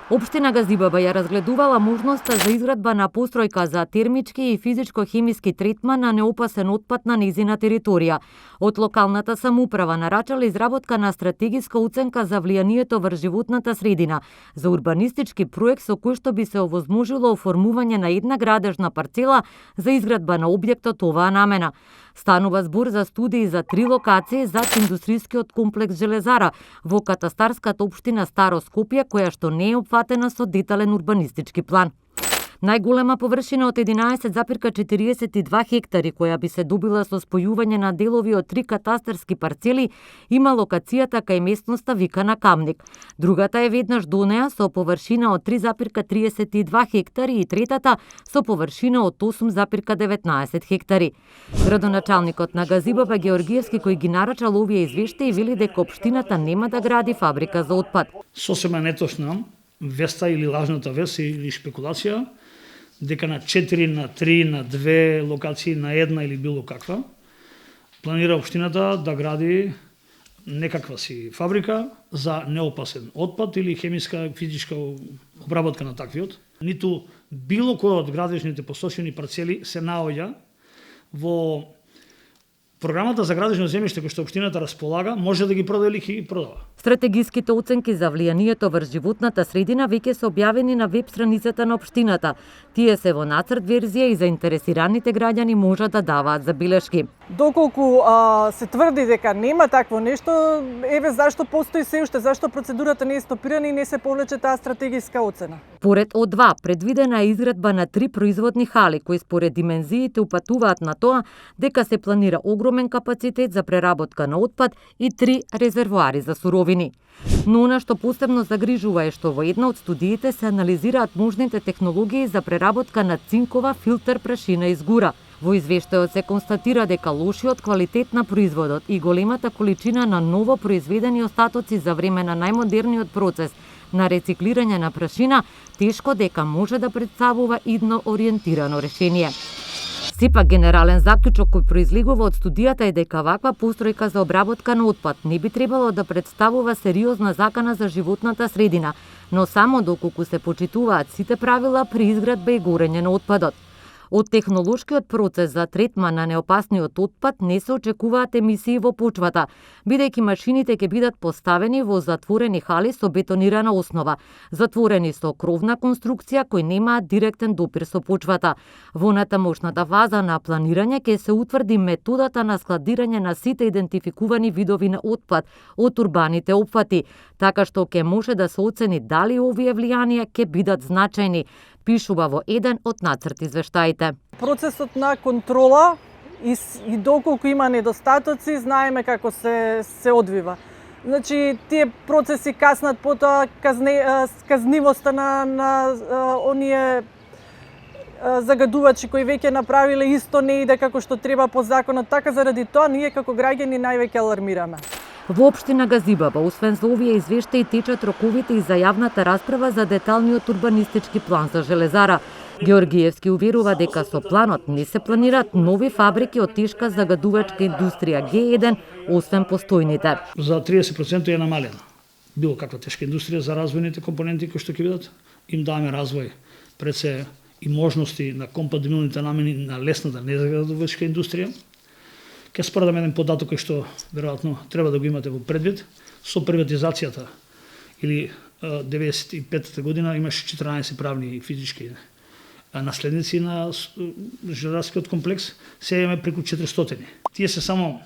Општина Газибаба ја разгледувала можноста за изградба на постројка за термички и физичко-хемиски третман на неопасен отпад на незина територија. Од локалната самоуправа нарачала изработка на стратегиска оценка за влијанието врз животната средина за урбанистички проект со кој што би се овозможило оформување на една градежна парцела за изградба на објектот оваа намена. Станува збор за студии за 3 локации за индустријскиот комплекс Железара во катастарската општина Старо Скопје, која што не е опфатена со детален урбанистички план. Најголема површина од 11,42 хектари, која би се добила со спојување на делови од 3 катастарски парцели, има локацијата кај местноста викана Камник. Другата е веднаш до неа со површина од 3,32 хектари и третата со површина од 8,19 хектари. Градоначалникот на Газибаба Георгиевски, кој ги нарачал овие извештаи, вели дека општината нема да гради фабрика за отпад. Сосема неточна веста или лажната вест или шпекулација дека на 4, на 3, на 2 локации, на една или било каква, планира општината да гради некаква си фабрика за неопасен отпад или хемиска, физичка обработка на таквиот. Ниту било кој од градежните посочени парцели се наоѓа во програмата за градежно земјиште кој што општината располага, може да ги продаде или ги продава. Стратегиските оценки за влијанието врз животната средина веќе се објавени на веб страницата на општината. Тие се во нацрт верзија и заинтересираните граѓани можат да даваат забелешки. Доколку се тврди дека нема такво нешто, еве зашто постои се уште, зашто процедурата не е стопирана и не се повлече таа стратегиска оцена. Поред О2, предвидена е изградба на 3 производни хали, кои според димензиите упатуваат на тоа дека се планира огромен капацитет за преработка на отпад и 3 резервоари за суровини. Но она што посебно загрижува е што во една од студиите се анализираат можните технологии за преработка на цинкова филтер прашина из гура. Во извештајот се констатира дека лошиот квалитет на производот и големата количина на ново произведени остатоци за време на најмодерниот процес на рециклирање на прашина тешко дека може да представува идно ориентирано решение. Сепак генерален заклучок кој произлегува од студијата е дека ваква постројка за обработка на отпад не би требало да представува сериозна закана за животната средина, но само доколку се почитуваат сите правила при изградба и горење на отпадот. Од технолошкиот процес за третман на неопасниот отпад не се очекуваат емисии во почвата, бидејќи машините ќе бидат поставени во затворени хали со бетонирана основа, затворени со кровна конструкција кои немаат директен допир со почвата. Во натамошната фаза на планирање ќе се утврди методата на складирање на сите идентификувани видови на отпад од урбаните опфати, така што ќе може да се оцени дали овие влијанија ќе бидат значајни, пишува во еден од нацрт извештаите. Процесот на контрола и доколку има недостатоци, знаеме како се одвива. Значи, тие процеси каснат потоа казнивоста на оние загадувачи кои веќе направиле исто не иде како што треба по законот, така заради тоа ние како граѓани највеќе алармираме. Во општина Газибаба, освен за овие извештаи, течат роковите и за јавната расправа за деталниот урбанистички план за Железара. Георгиевски уверува дека со планот не се планираат нови фабрики од тешка загадувачка индустрија Г1, освен постојните. За 30% е намалена било каква тешка индустрија за развојните компоненти кои што ќе бидат. Им даваме развој пред се и можности на компатибилните намени на лесната незагадувачка индустрија. Ке споредам еден податок кој што веројатно треба да го имате во предвид. Со приватизацијата или 95-та година имаше 14 правни и физички наследници на железарскиот комплекс, сега имаме преку 400. Тие се само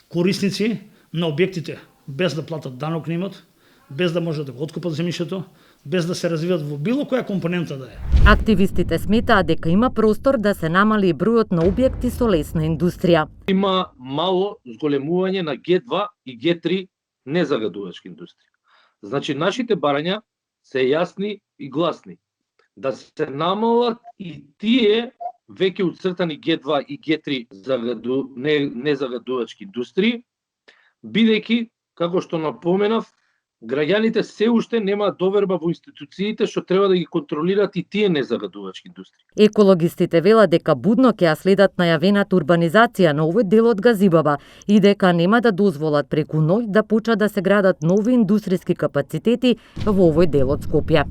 корисници на објектите без да платат данок на имот, без да можат да го откупат земјишето, без да се развиват во било која компонента да е. Активистите сметаат дека има простор да се намали бројот на објекти со лесна индустрија. Има мало зголемување на Г2 и Г3 незагадувачки индустрија. Значи, нашите барања се јасни и гласни. Да се намалат и тие веќе уцртани Г2 и Г3 незагадувачки индустрии, бидејќи, како што напоменав, Граѓаните се уште немаат доверба во институциите што треба да ги контролираат и тие незагадувачки индустрии. Екологистите велат дека будно ќе ја следат најавената урбанизација на овој дел од Газибаба и дека нема да дозволат преку ноќ да почнат да се градат нови индустријски капацитети во овој дел од Скопје.